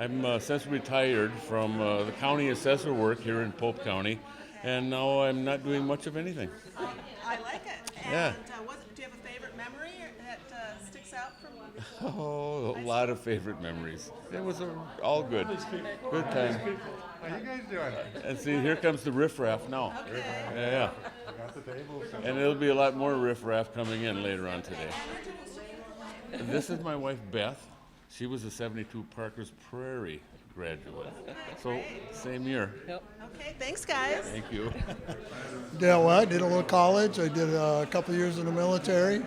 I'm since retired from the county assessor work here in Pope County, and now I'm not doing much of anything. I like it. And Yeah. Do you have a favorite memory that sticks out from Oh, a lot of favorite memories. It was all good. Good time. How you guys doing? And see, here comes the riffraff now. Okay. Yeah. Got the table. And there'll be a lot more riffraff coming in later on today. And this is my wife, Beth. She was a 72 Parker's Prairie graduate. So, same year. Okay, thanks guys. Thank you. Yeah, well, I did a little college. I did a couple years in the military.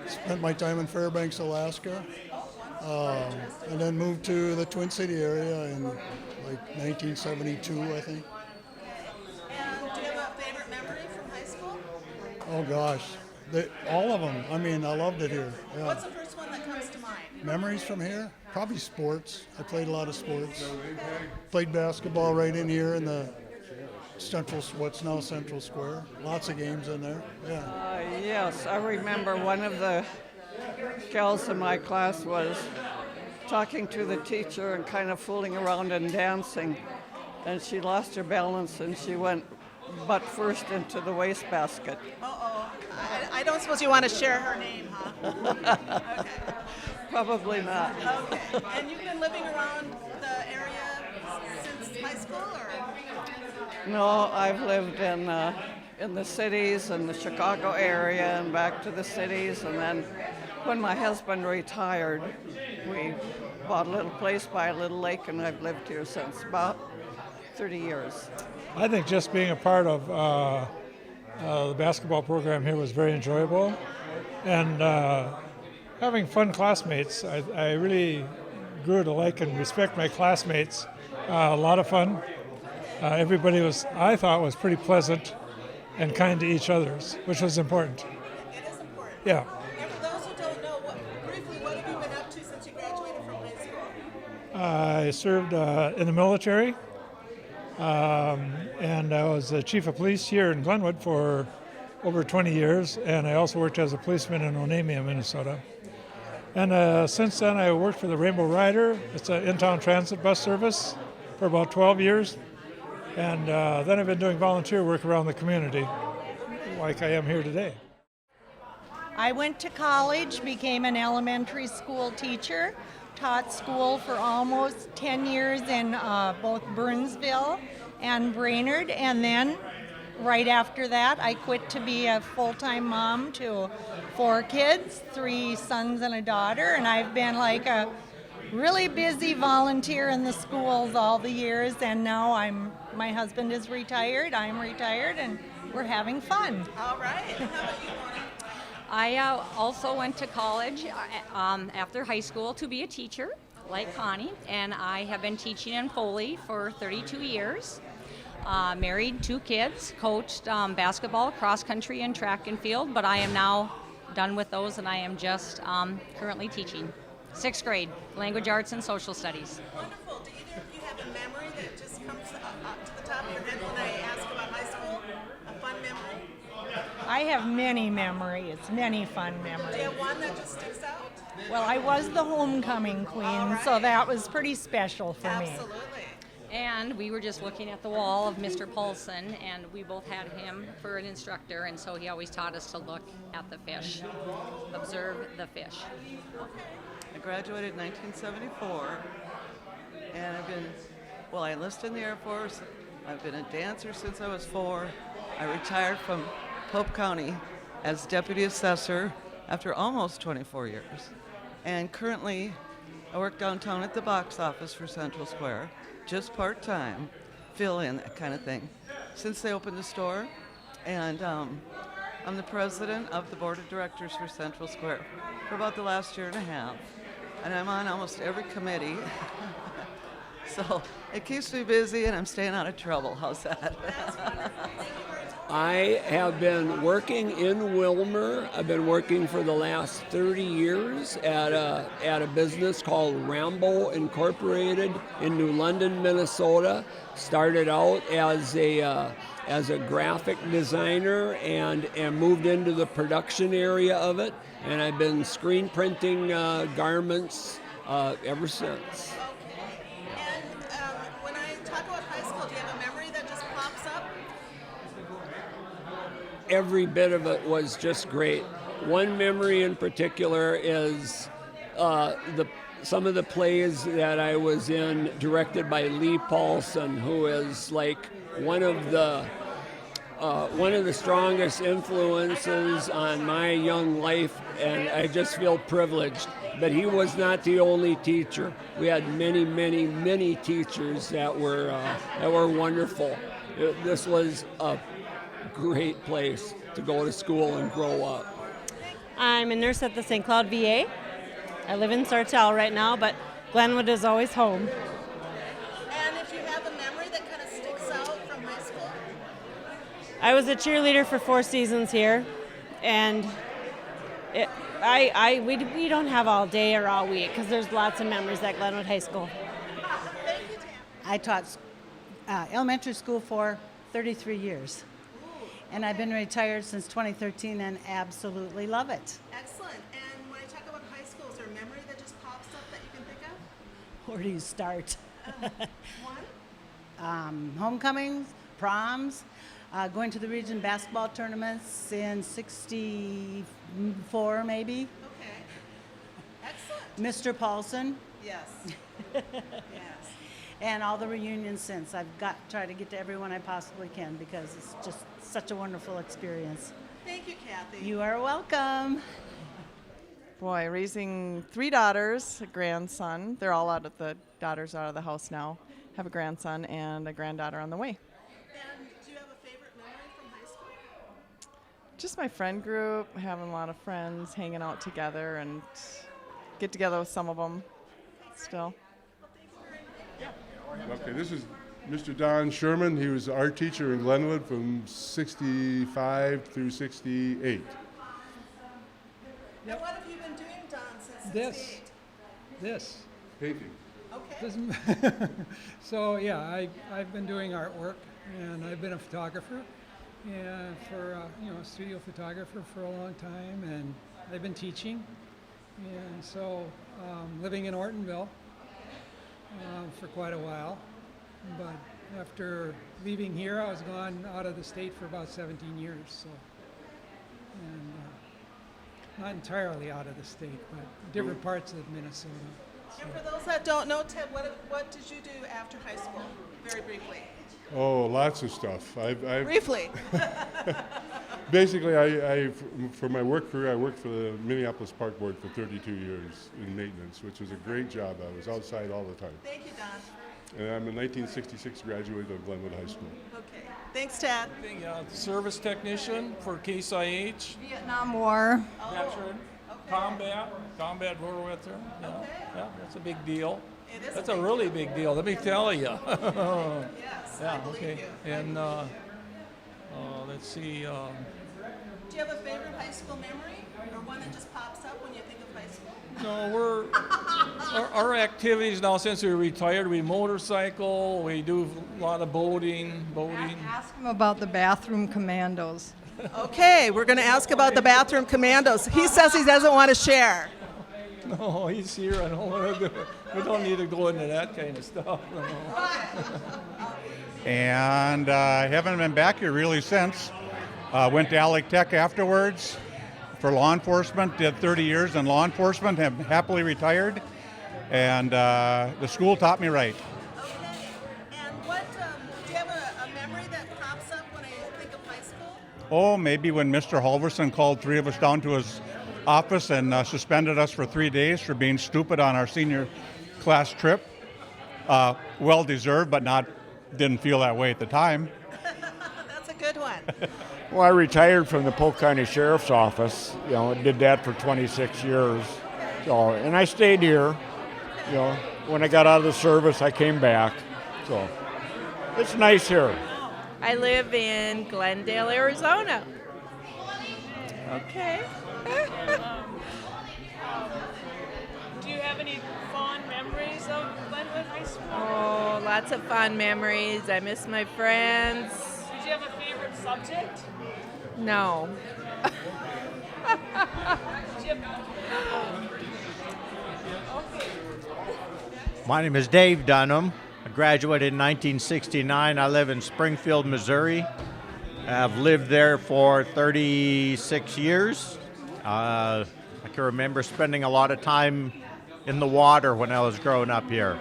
Spent my time in Fairbanks, Alaska. And then moved to the Twin City area in like 1972, I think. And do you have a favorite memory from high school? Oh gosh, all of them. I mean, I loved it here. Yeah. What's the first one that comes to mind? Memories from here? Probably sports. I played a lot of sports. Played basketball right in here in the what's now Central Square. Lots of games in there. Yeah. Yes, I remember one of the gals in my class was talking to the teacher and kind of fooling around and dancing. And she lost her balance and she went butt first into the wastebasket. Uh-oh. I don't suppose you want to share her name, huh? Okay. Probably not. Okay. And you've been living around the area since high school, or? No, I've lived in the cities and the Chicago area and back to the cities. And then when my husband retired, we bought a little place by a little lake, and I've lived here since about 30 years. I think just being a part of the basketball program here was very enjoyable, and having fun classmates. I really grew to like and respect my classmates. A lot of fun. Everybody I thought, was pretty pleasant and kind to each other's, which was important. It is important. Yeah. And for those who don't know, briefly, what have you been up to since you graduated from high school? I served in the military, and I was the chief of police here in Glenwood for over 20 years, and I also worked as a policeman in Onamia, Minnesota. And since then, I worked for the Rainbow Rider. It's an in-town transit bus service for about 12 years. And then I've been doing volunteer work around the community, like I am here today. I went to college, became an elementary school teacher, taught school for almost 10 years in both Burnsville and Brainerd, and then right after that I quit to be a full-time mom to 4 kids, 3 sons and a daughter, and I've been like a really busy volunteer in the schools all the years, and now my husband is retired, I'm retired, and we're having fun. All right. How about you, Mona? I also went to college after high school to be a teacher, like Connie, and I have been teaching in Foley for 32 years. Married, 2 kids, coached basketball, cross country, and track and field, but I am now done with those, and I am just currently teaching. 6th grade, language arts and social studies. Wonderful. Do either of you have a memory that just comes up to the top of your head when I ask about high school? A fun memory? I have many memories, many fun Do you memories. have one that just sticks out? Well, I was the homecoming queen, All so right. that was pretty special for me. Absolutely. And we were just looking at the wall of Mr. Paulson, and we both had him for an instructor, and so he always taught us to look at the fish, observe the fish. I graduated in 1974, and I enlisted in the Air Force. I've been a dancer since I was 4. I retired from Pope County as deputy assessor after almost 24 years. And currently, I work downtown at the box office for Central Square, just part-time, fill in, that kind of thing, since they opened the store. And I'm the president of the board of directors for Central Square for about the last year and a half. And I'm on almost every committee. So it keeps me busy and I'm staying out of trouble. How's that? I have been working in Wilmer. I've been working for the last 30 years at a business called Rambo Incorporated in New London, Minnesota. Started out as a graphic designer and moved into the production area of it. And I've been screen printing garments ever since. every bit of it was just great. One memory in particular is some of the plays that I was in, directed by Lee Paulson, who is like one of the strongest influences on my young life, and I just feel privileged. But he was not the only teacher. We had many, many, many teachers that were wonderful. This was a great place to go to school and grow up. I'm a nurse at the St. Cloud VA. I live in Sartell right now, but Glenwood is always home. And if you have a memory that kind of sticks out from high school? I was a cheerleader for 4 seasons here, and we don't have all day or all week because there's lots of memories at Glenwood High School. I taught elementary school for 33 years. And I've been retired since 2013 and absolutely love it. Excellent. And when I talk about high school, is there a memory that just pops up that you can think of? Where do you start? One? Homecomings, proms, going to the region basketball tournaments in 64 maybe. Okay. Excellent. Mr. Paulson. Yes. And all the reunions since. I've tried to get to everyone I possibly can because it's just such a wonderful experience. Thank you, Kathy. You are welcome. Boy, raising 3 daughters, a grandson. They're all daughters out of the house now. Have a grandson and a granddaughter on the way. And do you have a favorite memory from high school? Just my friend group, having a lot of friends, hanging out together, and get together with some of them still. Okay, this is Mr. Don Sherman. He was our teacher in Glenwood from 65 through 68. And what have you been doing, Don, since This. 68? This. Painting. Okay. So yeah, I've been doing artwork, and I've been a photographer, and for a studio photographer for a long time, and I've been teaching, and so living in Ortonville for quite a while. But after leaving here, I was gone out of the state for about 17 years. So, and not entirely out of the state, but different parts of Minnesota. And for those that don't know, Ted, what did you do after high school? Very briefly. Oh, lots of stuff. Briefly. Basically, I for my work career, I worked for the Minneapolis Park Board for 32 years in maintenance, which was a great job. I was outside all the time. Thank you, Don. And I'm a 1966 graduate of Glenwood High School. Okay. Thanks, Ted. Service technician for Case IH. Vietnam War. Veteran. Combat war veteran. Yeah, that's a big deal. It is That's a a big really deal. big deal. Let me tell you. Yes, Yeah, I believe okay. you. And let's see. Do you have a favorite high school memory, or one that just pops up when you think of high school? No, our activities now, since we're retired, we motorcycle, we do a lot of boating. Ask him about the bathroom commandos. Okay, we're going to ask about the bathroom commandos. He says he doesn't want to share. No, he's here. I don't want to do it. We don't need to go into that kind of stuff. No. And I haven't been back here really since. Went to Alec Tech afterwards for law enforcement, did 30 years in law enforcement, have happily retired, and the school taught me right. Okay. And what, do you have a memory that pops up when I think of high school? Oh, maybe when Mr. Halvorson called 3 of us down to his office and suspended us for 3 days for being stupid on our senior class trip. Well deserved, but didn't feel that way at the time. That's a good one. Well, I retired from the Polk County Sheriff's Office. Did that for 26 years. So, and I stayed here. When I got out of the service, I came back. So, it's nice here. I live in Glendale, Arizona. Okay. Do you have any fond memories of Glenwood High School? Oh, lots of fun memories. I miss my friends. Did you have a favorite subject? No. Did you have... Okay. My name is Dave Dunham. I graduated in 1969. I live in Springfield, Missouri. I've lived there for 36 years. I can remember spending a lot of time in the water when I was growing up here.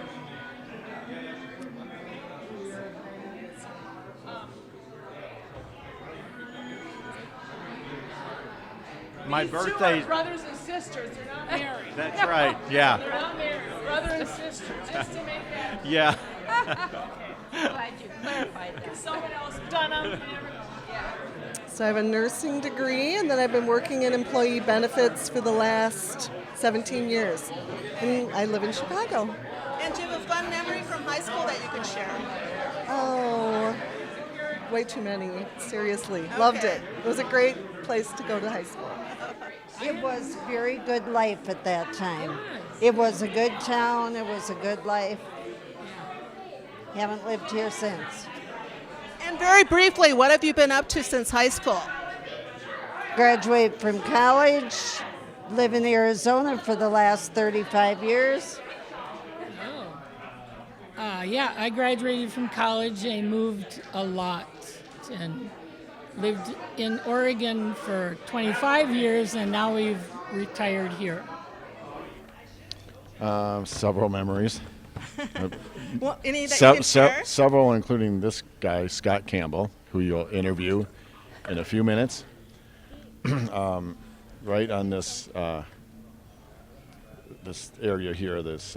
My These birthday. two are brothers and sisters. They're not married. That's right, yeah. They're not married. Brother and sister. Just to make that. Yeah. Glad you clarified that. Someone else, DUNHAM. You never know. Yeah. So I have a nursing degree, and then I've been working in employee benefits for the last 17 years. And I live in Chicago. And do you have a fun memory from high school that you can share? Oh, way too many. Seriously. Loved it. It was a great place to go to high school. It was very good life at that time. It was a good town. It was a good life. Haven't lived here since. And very briefly, what have you been up to since high school? Graduated from college, live in Arizona for the last 35 years. Yeah, I graduated from college and moved a lot and lived in Oregon for 25 years, and now we've retired here. Several memories. Well, any that you can share? Several, including this guy, Scott Campbell, who you'll interview in a few minutes. Right on this this area here, this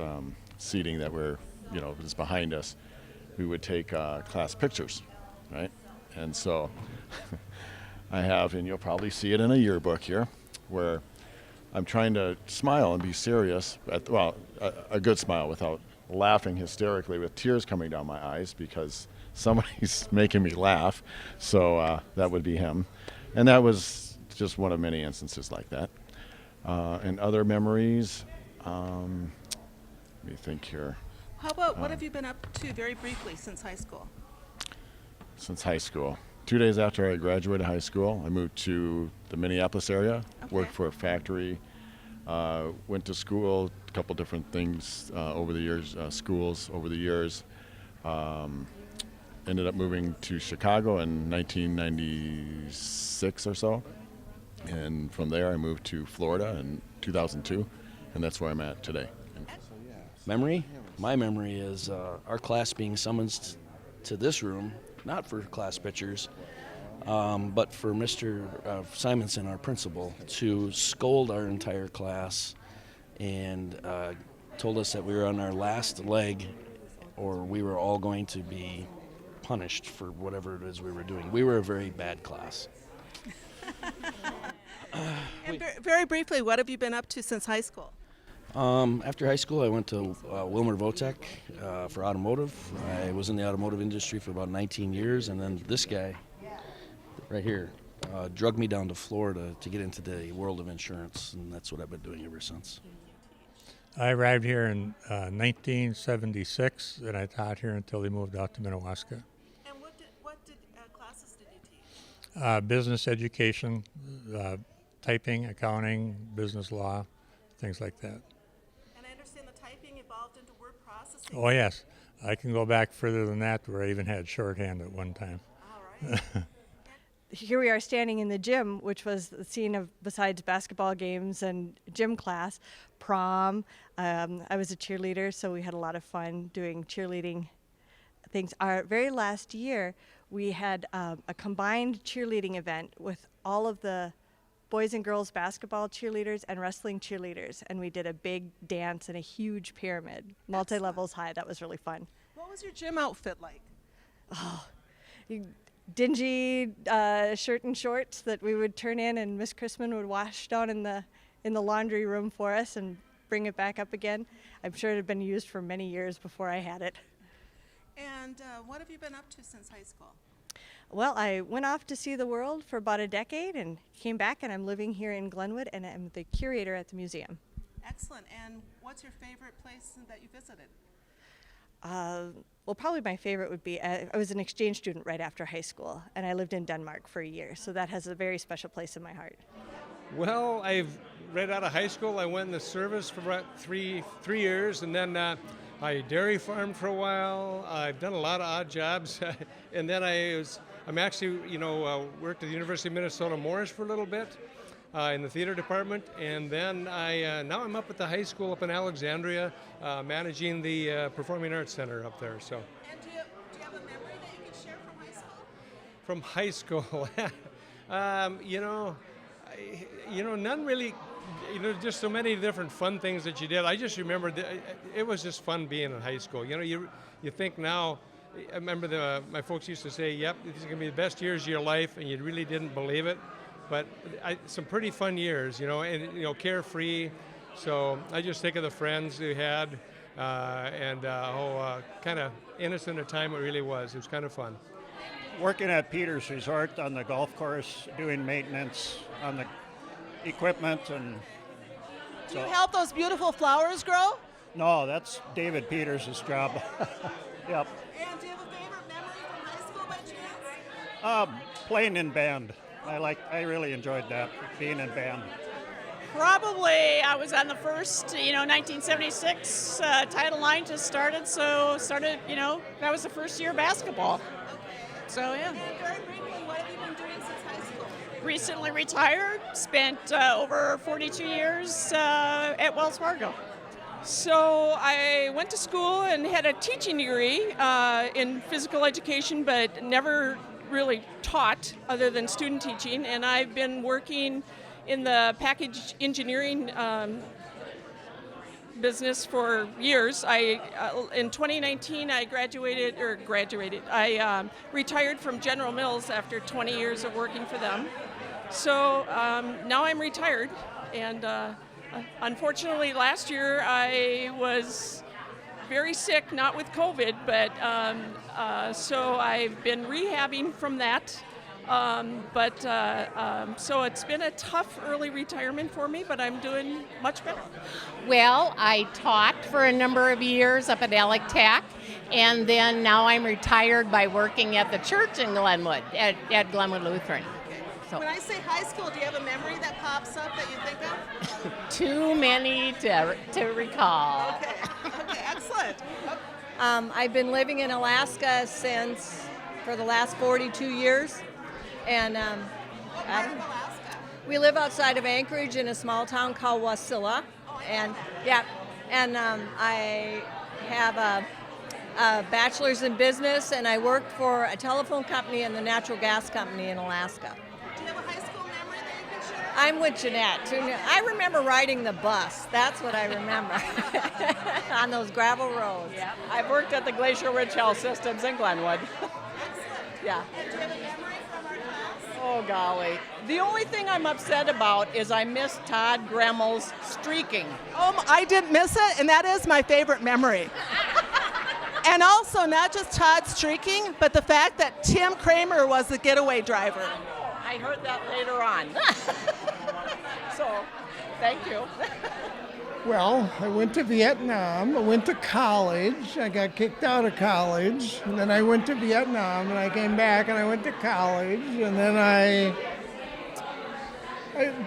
seating that is behind us, we would take class pictures, right? And so I have, and you'll probably see it in a yearbook here, where I'm trying to smile and be serious, a good smile without laughing hysterically with tears coming down my eyes because somebody's making me laugh. So that would be him. And that was just one of many instances like that. And other memories, let me think here. How about what have you been up to very briefly since high school? Since high school. 2 days after I graduated high school, I moved to the Minneapolis area, worked for a factory, went to school, a couple different things over the years, schools over the years. Ended up moving to Chicago in 1996 or so. And from there I moved to Florida in 2002, and that's where I'm at today. Memory? My memory is our class being summoned to this room, not for class pictures, but for Mr. Simonson, our principal, to scold our entire class and told us that we were on our last leg or we were all going to be punished for whatever it is we were doing. We were a very bad class. And very briefly, what have you been up to since high school? After high school, I went to Wilmer Votech for automotive. I was in the automotive industry for about 19 years, and then this guy right here drugged me down to Florida to get into the world of insurance, and that's what I've been doing ever since. I arrived here in 1976, and I taught here until they moved out to Minnewaska. And what classes did you teach? Business education, typing, accounting, business law, things like that. And I understand the typing evolved into word processing. Oh, yes. I can go back further than that, where I even had shorthand at one time. All right. Here we are standing in the gym, which was the scene of, besides basketball games and gym class, prom. I was a cheerleader, so we had a lot of fun doing cheerleading things. Our very last year, we had a combined cheerleading event with all of the boys and girls basketball cheerleaders and wrestling cheerleaders, and we did a big dance in a huge pyramid, multi-levels high. That was really fun. What was your gym outfit like? Oh, dingy shirt and shorts that we would turn in, and Miss Chrisman would wash down in the laundry room for us and bring it back up again. I'm sure it had been used for many years before I had it. And what have you been up to since high school? Well, I went off to see the world for about a decade and came back, and I'm living here in Glenwood, and I'm the curator at the museum. Excellent. And what's your favorite place that you visited? Well, probably my favorite would be, I was an exchange student right after high school, and I lived in Denmark for a year, so that has a very special place in my heart. Well, right out of high school, I went in the service for about three years, and then I dairy farmed for a while. I've done a lot of odd jobs, and then I was I'm actually, worked at the University of Minnesota Morris for a little bit in the theater department, and then now I'm up at the high school up in Alexandria, managing the Performing Arts Center up there. So. And do you have a memory that you could share from high school? From high school, none really. Just so many different fun things that you did. I just remember it was just fun being in high school. You think now. I remember my folks used to say, "Yep, these are going to be the best years of your life," and you really didn't believe it. But some pretty fun years, and carefree. So I just think of the friends we had, and how kind of innocent a time it really was. It was kind of fun. Working at Peters Resort on the golf course, doing maintenance on the equipment, and Do you help those beautiful flowers grow? No, that's David Peters' job. Yep. And do you have a favorite memory from high school by chance? Playing in band. I really enjoyed that, being in band. Probably I was on the first, 1976 Title IX just started, that was the first year of basketball. So, yeah. And very briefly, what have you been doing since high school? Recently retired, spent over 42 years at Wells Fargo. So I went to school and had a teaching degree in physical education, but never really taught other than student teaching. And I've been working in the package engineering business for years. In 2019, I I retired from General Mills after 20 years of working for them. So now I'm retired, and unfortunately last year I was very sick, not with COVID, but so I've been rehabbing from that. So it's been a tough early retirement for me, but I'm doing much better. Well, I taught for a number of years up at Alec Tech, and then now I'm retired by working at the church in Glenwood, at Glenwood Lutheran. So. When I say high school, do you have a memory that pops up that you think of? Too many to recall. Okay, excellent. I've been living in Alaska for the last 42 years. And we live outside of Anchorage in a small town called Wasilla. And I have a bachelor's in business, and I worked for a telephone company and the natural gas company in Alaska. Do you have a high school memory that you can share? I'm with Jeanette. I remember riding the bus. That's what I remember. On those gravel roads. Yeah. I've worked at the Glacier Ridge Health Systems in Glenwood. Yeah. And do you have a memory from our class? Oh, golly. The only thing I'm upset about is I missed Todd Gremmel's streaking. I didn't miss it, and that is my favorite memory. And also, not just Todd streaking, but the fact that Tim Kramer was the getaway driver. I heard that later on. So, thank you. Well, I went to Vietnam, I went to college, I got kicked out of college, and then I went to Vietnam, and I came back, and I went to college, and then I've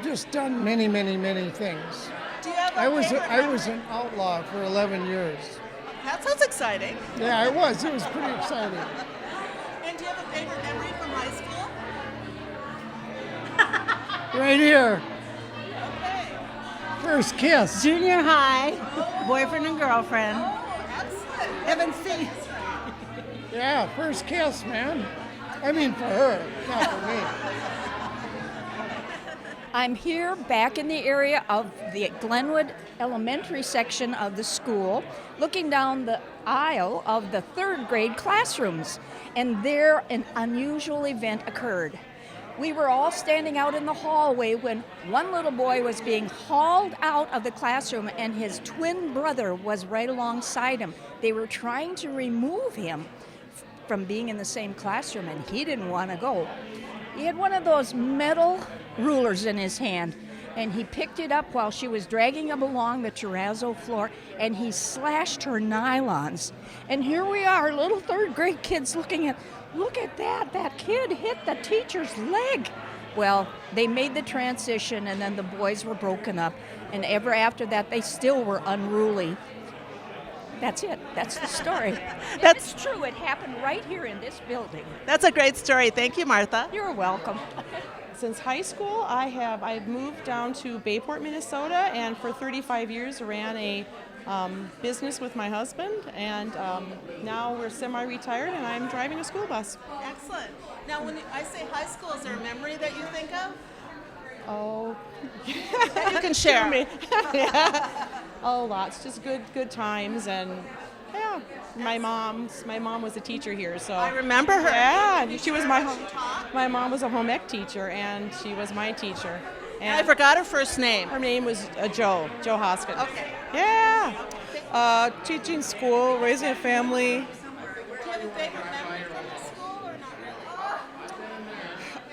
just done many, many, many things. Do you have I was an outlaw for 11 years. That sounds exciting. Yeah, it was pretty exciting. And do you have a favorite memory from high school? Right here. Okay. First kiss. Junior high, boyfriend and girlfriend. Excellent. Haven't seen. Yeah, first kiss, man. I mean for her, not for me. I'm here back in the area of the Glenwood Elementary section of the school, looking down the aisle of the third grade classrooms, and there an unusual event occurred. We were all standing out in the hallway when one little boy was being hauled out of the classroom, and his twin brother was right alongside him. They were trying to remove him from being in the same classroom, and he didn't want to go. He had one of those metal rulers in his hand, and he picked it up while she was dragging him along the terrazzo floor, and he slashed her nylons. And here we are, little third grade kids look at that kid hit the teacher's leg. Well, they made the transition, and then the boys were broken up, and ever after that, they still were unruly. That's it. That's the story. That's true. It happened right here in this building. That's a great story. Thank you, Martha. You're welcome. Since high school, I've moved down to Bayport, Minnesota, and for 35 years ran a business with my husband, and now we're semi-retired, and I'm driving a school bus. Excellent. Now, when I say high school, is there a memory that you think of? Oh, That you can share. yeah. Oh, lots, just good times, and yeah. My mom was a teacher here, so I remember her. Yeah, she was my mom was a home ec teacher, and she was my teacher. And I forgot her first name. Her name was Joe Hausken. Okay. Yeah. Teaching school, raising a family. Do you have a favorite memory from the school or not really?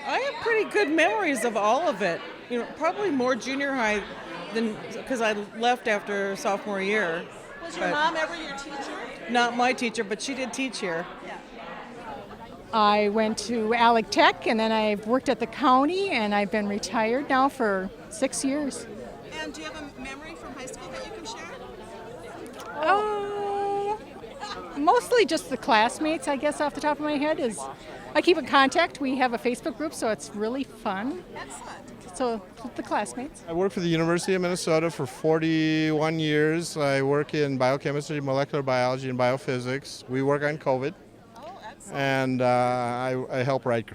I have pretty good memories of all of it. You know, probably more junior high than because I left after sophomore year. Was your mom ever your teacher? Not my teacher, but she did teach here. I went to Alec Tech, and then I've worked at the county, and I've been retired now for 6 years. And do you have a memory from high school that you can share? Mostly just the classmates, I guess, off the top of my head. I keep in contact. We have a Facebook group, so it's really fun. Excellent. So the classmates. I work for the University of Minnesota for 41 years. I work in biochemistry, molecular biology, and biophysics. We work on COVID. And I help write,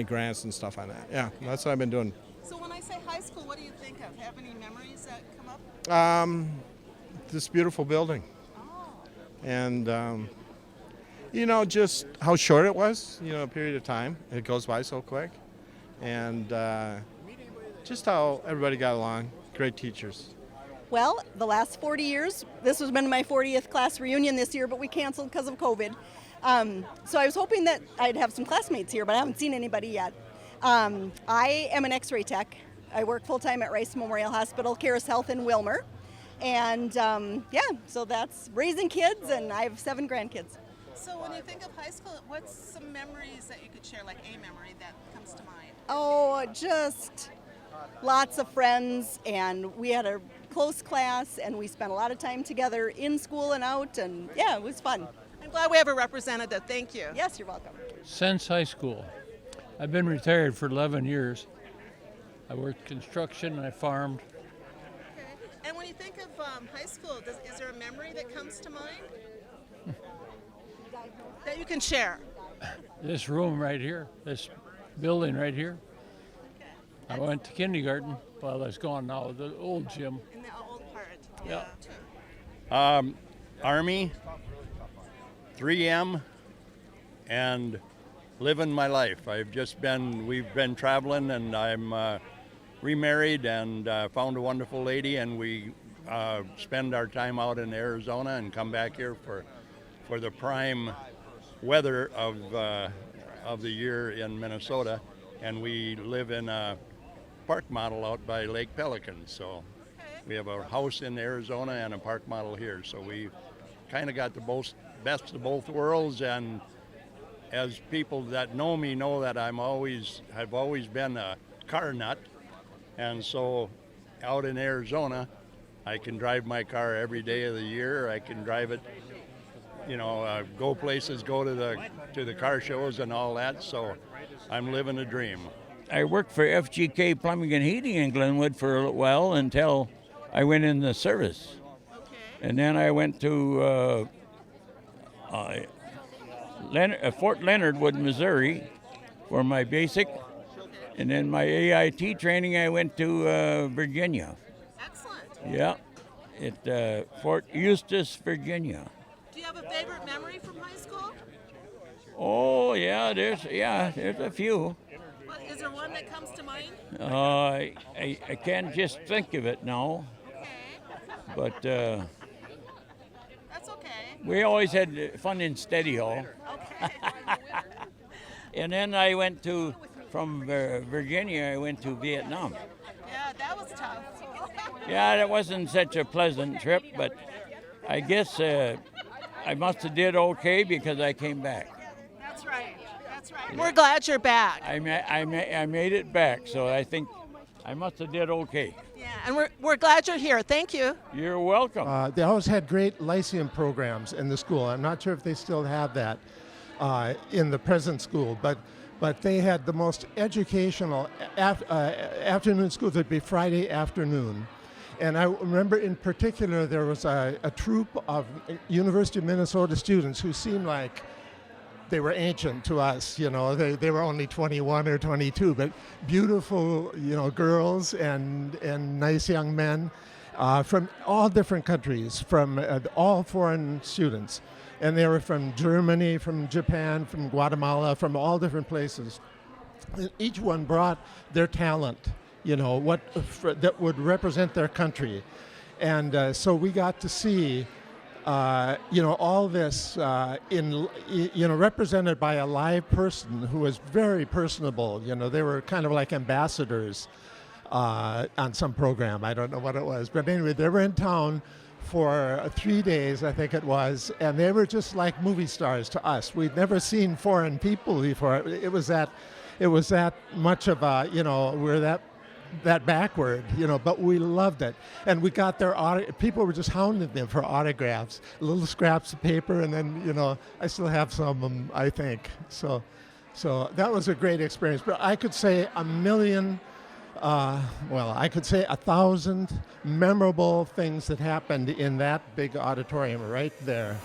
grants and stuff on that. Yeah, that's what I've been doing. So when I say high school, what do you think of? Have any memories that come up? This beautiful building. And, just how short it was, a period of time. It goes by so quick. And just how everybody got along. Great teachers. Well, the last 40 years, this has been my 40th class reunion this year, but we canceled because of COVID. So I was hoping that I'd have some classmates here, but I haven't seen anybody yet. I am an x-ray tech. I work full-time at Rice Memorial Hospital, Caris Health in Wilmer. And so that's raising kids, and I have 7 grandkids. So when you think of high school, what's some memories that you could share, like a memory that comes to mind? Oh, just lots of friends, and we had a close class, and we spent a lot of time together in school and out, and yeah, it was fun. I'm glad we have a representative. Thank you. Yes, you're welcome. Since high school. I've been retired for 11 years. I worked construction and I farmed. Okay. And when you think of high school, is there a memory that comes to mind that you can share? This room right here, this building right here. I went to kindergarten. Well, that's gone now, the old gym. In the old part. Yeah. Army, 3M, and living my life. We've been traveling, and I'm remarried and found a wonderful lady, and we spend our time out in Arizona and come back here for the prime weather of the year in Minnesota, and we live in a park model out by Lake Pelican. So we have a house in Arizona and a park model here. So we kind of got the best of both worlds, and as people that know me know that I've always been a car nut, and so out in Arizona I can drive my car every day of the year. I can drive it, go places, go to the car shows and all that. So I'm living a dream. I worked for FGK Plumbing and Heating in Glenwood for a while until I went in the service. And then I went to Fort Leonard Wood, Missouri for my basic. And then my AIT training, I went to Virginia. Excellent. Yeah, at Fort Eustis, Virginia. Do you have a favorite memory from high school? Oh, yeah, there's a few. Is there one that comes to mind? I can't just think of it now. Okay. But that's okay. We always had fun in Steady Hall. Okay. And then I went from Virginia, I went to Vietnam. Yeah, that was tough. Yeah, that wasn't such a pleasant trip, but I guess I must have did okay because I came back. That's right. That's right. We're glad you're back. I made it back, so I think I must have did okay. Yeah. And we're glad you're here. Thank you. You're welcome. They always had great Lyceum programs in the school. I'm not sure if they still have that in the present school, but they had the most educational afternoon schools. It'd be Friday afternoon. And I remember in particular there was a troop of University of Minnesota students who seemed like they were ancient to us, you know. They were only 21 or 22, but beautiful, you know, girls and nice young men from all different countries, from all foreign students. And they were from Germany, from Japan, from Guatemala, from all different places. And each one brought their talent, you know, that would represent their country. And so we got to see you know, all this represented by a live person who was very personable. You know, they were kind of like ambassadors on some program. I don't know what it was. But anyway, they were in town for 3 days, I think it was, and they were just like movie stars to us. We'd never seen foreign people before. It was that much of a, you know, we're that backward, you know, but we loved it. And we got their people were just hounding them for autographs, little scraps of paper, and then, you know, I still have some of them, I think. So that was a great experience. But I could say I could say 1,000 memorable things that happened in that big auditorium right there.